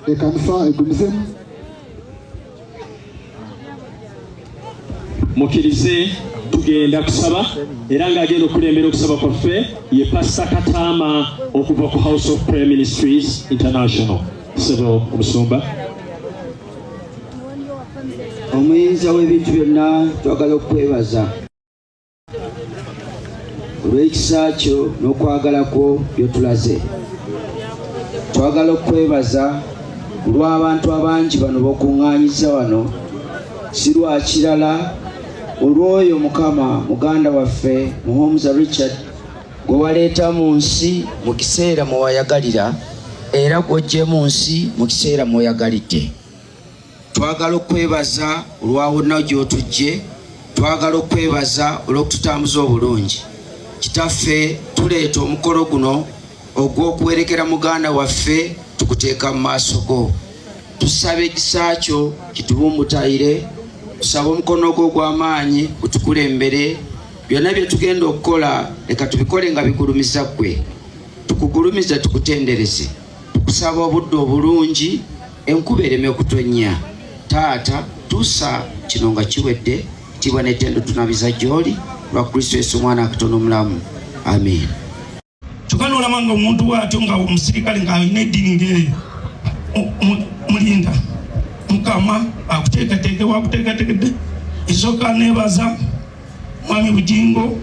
ekanisa egumizemu mukirize tugenda kusaba era ng'agenda okulembera okusaba kwaffe ye Pastor Katama okuva ku House of Prayer Ministries International. Sebo omusumba. Omuyinza w'ebintu byonna twagala okwebaza olw'ekisa kyo n'okwagala kwo by'otulaze. Twagala okwebaza olw'abantu abangi bano b'okuŋŋaanyiza wano, si lwa kirala olw'oyo Mukama muganda waffe Muhoomuza Richard gwe waleeta mu nsi mu kiseera mwe wayagalira era gw'oggye mu nsi mu kiseera mwe oyagalidde. Twagala okwebaza olwa wonna gy'otujje, twagala okwebaza olw'okututambuza obulungi. Kitaffe tuleeta omukolo guno ogw'okuwerekera muganda waffe tukuteeka mu maaso go. Tusaba ekisa kyo kitubumutayire, tusaba omukono gwo ogw'amaanyi gutukulembere. Byonna bye tugenda okukola leka tubikole nga bigulumiza ggwe, tukugulumiza tukutendereze. Tukusaba obudde obulungi, enkuba ereme okutonnya. Taata tusa kino nga kiwedde, tibwa n'ettendo tunabiza gy'oli lwa Kristo Yesu omwana akatono omulamu. Amen. Kyokka n'olaba nga omuntu bw'atyo nga omusirikale ng'alina eddiini ng'eyo mulinda Mukama akuteekateeke wakuteekateekedde. Esooka neebaza mwami Bugingo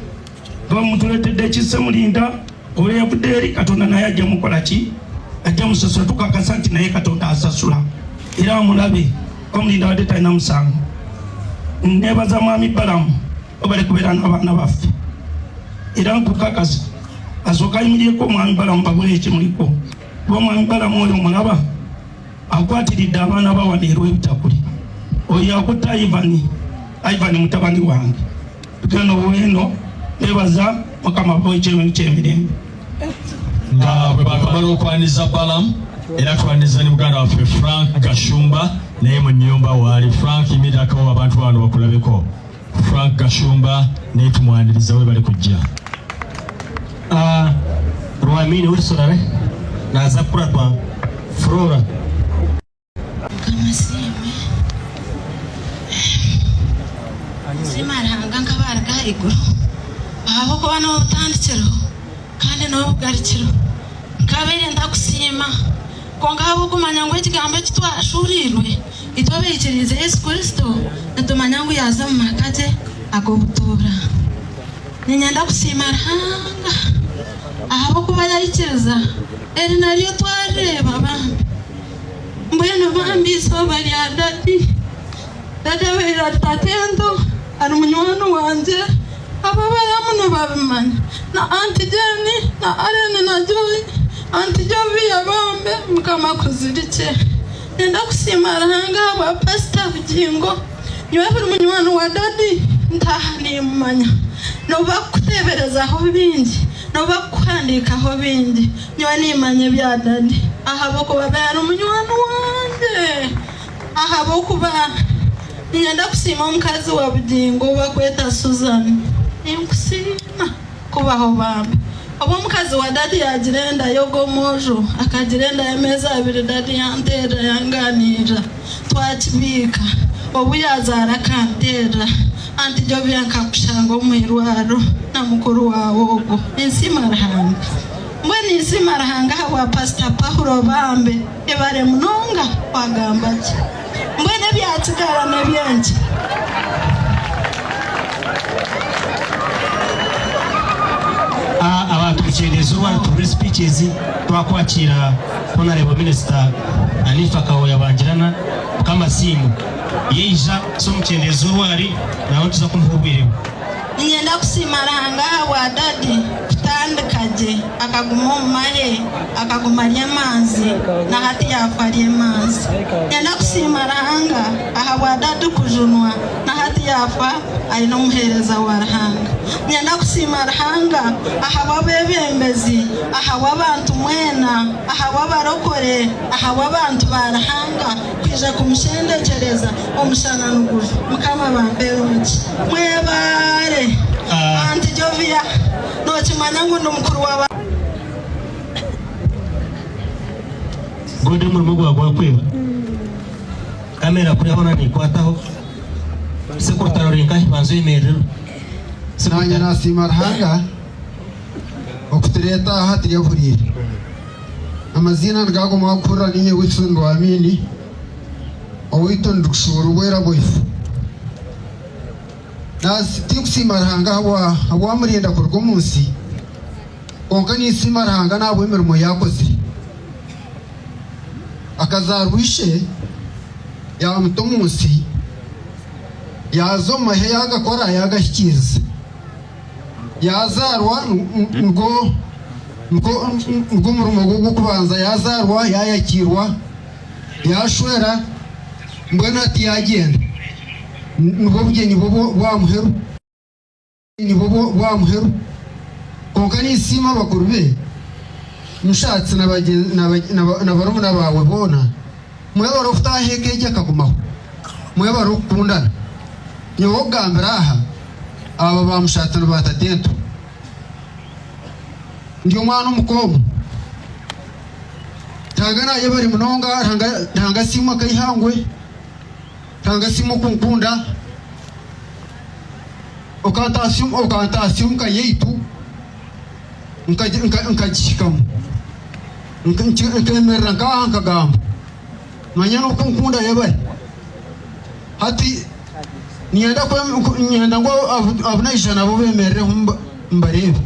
nga mutuleetedde ekisse mulinda oba yavudde eri Katonda naye ajja mukola ki? Ajja musasula. Tukakasa nti naye Katonda asasula era mulabe omulinda wadde talina musango. Neebaza mwami Balamu obale kubeera n'abaana baffe era nkukakasa asooka ayimiryeko omwami Balamu babule ekimuliko kuba omwami Balamu oyo omulaba akwatiridde abaana bawaneerwa ebitakuli. Oyo akutta Ivani mutabani wange. Tugenda oweno neebaza Mukama bw'ekyebintu ky'emirembe. Nga bwe bakamala okwaniza Balamu era twaniza ne muganda waffe Frank Gashumba naye mu nnyumba waali. Frank imirirako abantu bano bakulabeko. Frank Gashumba naye tumwaniriza we bali kujja. Rwamini ulisolare naza kuratwa Flora kamasime simaranga nkabarga iguru abo ko bano tandikiro kandi no bugarikiro kabere ndakusima ko ngabo kumanya ngo ekigambo kitwashurirwe itwabekirize Yesu Kristo natumanya ngo yaza mu makate agobutura ninyanda kusimaranga abo kuba yayikiriza eri nariyo twareba bambi mbwenu bambi so bali dada wera tatendo ari munywano wanje ababaya muno babimanya na Auntie Jenny na Arene na Joy Auntie Jovi yabambe Mukama kuzirike nenda kusimaranga aba Pastor Bugingo nywe buri munywano wa dadi ntahani mumanya no bakuteberezaho bingi no bakwandikaho bingi nywe nimanye bya dadi ahabo kuba bari munywano wanje ahabo kuba nyenda kusima omukazi wa Bugingo bakweta Susan inkusima kubaho bambe obo mukazi wa dadi yagirenda yogomojo akagirenda emeza abiri dadi yantera yanganira twakibika obu yazara kantera Auntie Jovia nkakushanga omwirwaro na mukuru wawe ogo ensimarahanga mbwene ensimarahanga hawa Pastor Paulo bambe ebare munonga wagamba ki mbwene byatigara nebyenki abantu kucyendezo wali tubiri speeches twakwakira Honorable Minister Anifa Kaoya Banjirana kama simu yeija so mcyendezo wali nawo tuza kumuhubirira nyenda kusimaranga wa dadi tutandikaje akaguma omumahe akagumarya amanzi na hati yafarye amanzi nyenda kusimaranga aha wa dadi kujunwa na hati yafa alina omuhereza wa Ruhanga nyenda kusimaranga aha wabebembezi aha w'abantu mwena aha w'abarokore aha w'abantu ba Ruhanga kwija kumushendekereza omushana n'uguru Mukama bamberoki mwebare Auntie Jovia no chimanya ngo ndo mukuru wa gode mu rugo gwa kwiba kamera kuri hona ni kwataho sekurtaro rinka banzo imerero sinanya nasimar hanga okutereta hati ya hurira amazina ngago makura ninye witsundo amini owito ndukushuru wera boifu nas tikusimar hanga hawa murinda kurgo munsi onkani simar hanga nabo imirimo yakoze akazarwishe ya mtomunsi yazoma he yagakora yagashyikiza yazarwa ngo umurimo wo kubanza yazarwa yayakirwa yashwera mbona ati yagenda nubwo bugeni bwa muheru ni bwa muheru konka nisima bakurube mushatse n'abarumuna bawe bona mwe barufta hekeje kagumaho mwe barukundana nyobo gambira aha aba bamushatse batatento ndio mwana umukobwa tangana ye bari munonga tanga simu akayihangwe tanga simu kunkunda okanta simu kayitu nkajikamu nkemerera nkagamba manya no kunkunda ye bari hati nyenda ngo abunaisha nabo bemerere mbarebe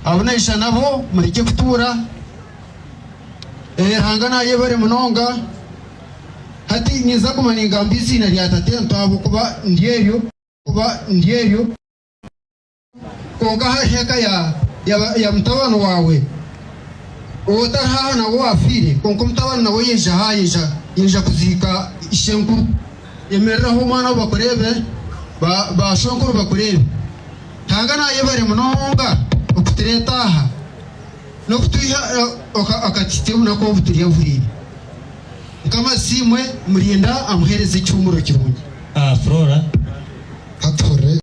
abunaisha nabo murike kutura hangana ye bari munonga hati niza kumaninga mbisi na lyatatento abo kuba ndieyo konga heka ya mtabano wawe otarha na wo afire konko mtabano na wo yeja kuzika ishenkuru yemerera ho mwana bakurebe ba shonkuru bakurebe tangana ye bari munonga okuteretaha no kutuya akatitemu nako butiriya vurire kama simwe murinda amuhereze cyumuro kirungi Flora atore